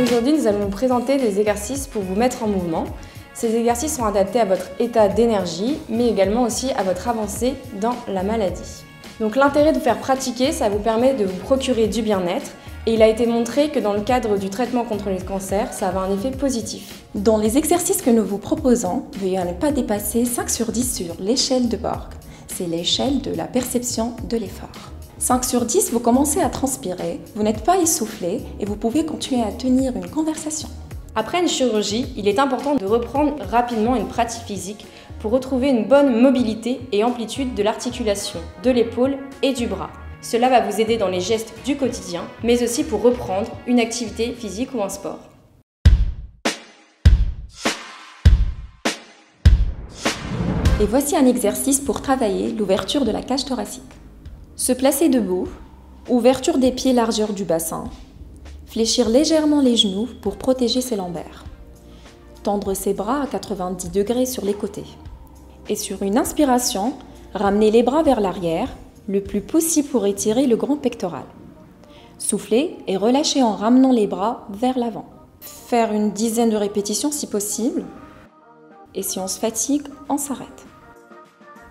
Aujourd'hui, nous allons vous présenter des exercices pour vous mettre en mouvement. Ces exercices sont adaptés à votre état d'énergie, mais également aussi à votre avancée dans la maladie. Donc l'intérêt de vous faire pratiquer, ça vous permet de vous procurer du bien-être. Et il a été montré que dans le cadre du traitement contre les cancers, ça avait un effet positif. Dans les exercices que nous vous proposons, veuillez ne pas dépasser 5 sur 10 sur l'échelle de Borg. C'est l'échelle de la perception de l'effort. 5 sur 10, vous commencez à transpirer, vous n'êtes pas essoufflé et vous pouvez continuer à tenir une conversation. Après une chirurgie, il est important de reprendre rapidement une pratique physique pour retrouver une bonne mobilité et amplitude de l'articulation, de l'épaule et du bras. Cela va vous aider dans les gestes du quotidien, mais aussi pour reprendre une activité physique ou un sport. Et voici un exercice pour travailler l'ouverture de la cage thoracique. Se placer debout, ouverture des pieds, largeur du bassin, fléchir légèrement les genoux pour protéger ses lombaires. Tendre ses bras à 90 degrés sur les côtés. Et sur une inspiration, ramener les bras vers l'arrière, le plus possible pour étirer le grand pectoral. Souffler et relâcher en ramenant les bras vers l'avant. Faire une dizaine de répétitions si possible. Et si on se fatigue, on s'arrête.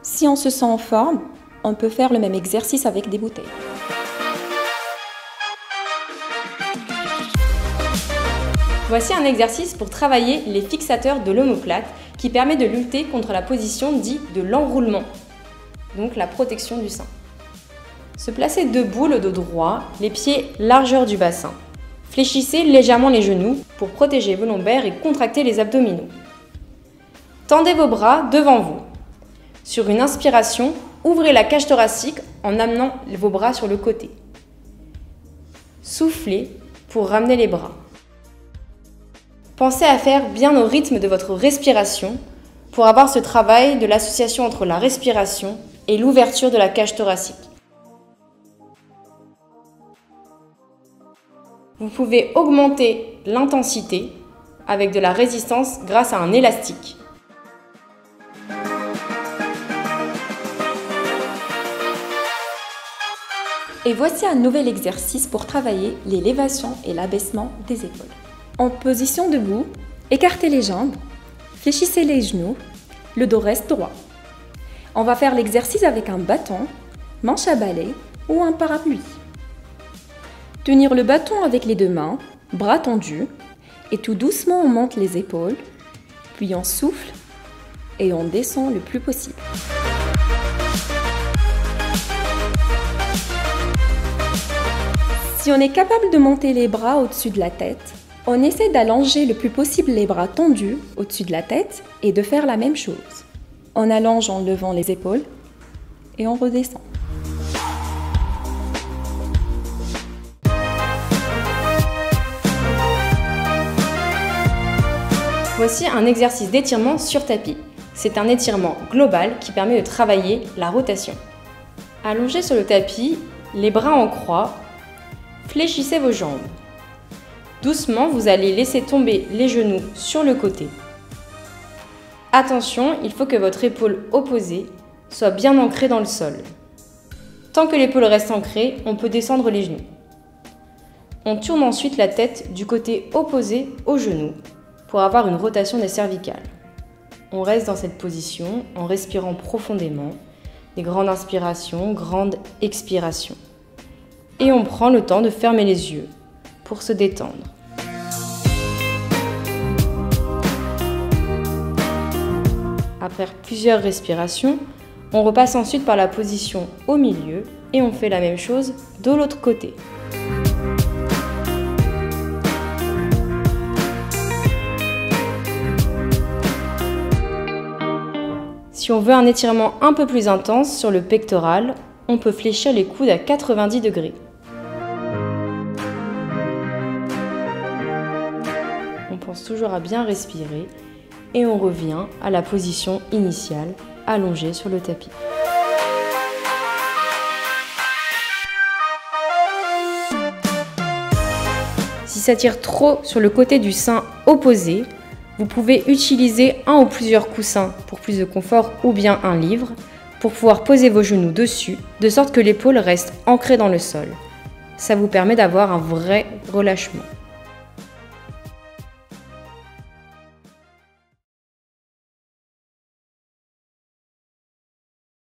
Si on se sent en forme, on peut faire le même exercice avec des bouteilles. Voici un exercice pour travailler les fixateurs de l'omoplate qui permet de lutter contre la position dite de l'enroulement, donc la protection du sein. Se placer debout, le dos droit, les pieds largeur du bassin. Fléchissez légèrement les genoux pour protéger vos lombaires et contracter les abdominaux. Tendez vos bras devant vous. Sur une inspiration, ouvrez la cage thoracique en amenant vos bras sur le côté. Soufflez pour ramener les bras. Pensez à faire bien au rythme de votre respiration pour avoir ce travail de l'association entre la respiration et l'ouverture de la cage thoracique. Vous pouvez augmenter l'intensité avec de la résistance grâce à un élastique. Et voici un nouvel exercice pour travailler l'élévation et l'abaissement des épaules. En position debout, écartez les jambes, fléchissez les genoux, le dos reste droit. On va faire l'exercice avec un bâton, manche à balai ou un parapluie. Tenir le bâton avec les deux mains, bras tendus, et tout doucement on monte les épaules, puis on souffle et on descend le plus possible. Si on est capable de monter les bras au-dessus de la tête, on essaie d'allonger le plus possible les bras tendus au-dessus de la tête et de faire la même chose. On allonge en levant les épaules et on redescend. Voici un exercice d'étirement sur tapis. C'est un étirement global qui permet de travailler la rotation. Allongé sur le tapis, les bras en croix, fléchissez vos jambes. Doucement, vous allez laisser tomber les genoux sur le côté. Attention, il faut que votre épaule opposée soit bien ancrée dans le sol. Tant que l'épaule reste ancrée, on peut descendre les genoux. On tourne ensuite la tête du côté opposé au genou pour avoir une rotation des cervicales. On reste dans cette position en respirant profondément, des grandes inspirations, grandes expirations. Et on prend le temps de fermer les yeux pour se détendre. Après plusieurs respirations, on repasse ensuite par la position au milieu et on fait la même chose de l'autre côté. Si on veut un étirement un peu plus intense sur le pectoral, on peut fléchir les coudes à 90 degrés. On pense toujours à bien respirer et on revient à la position initiale, allongée sur le tapis. Si ça tire trop sur le côté du sein opposé, vous pouvez utiliser un ou plusieurs coussins pour plus de confort ou bien un livre pour pouvoir poser vos genoux dessus de sorte que l'épaule reste ancrée dans le sol. Ça vous permet d'avoir un vrai relâchement.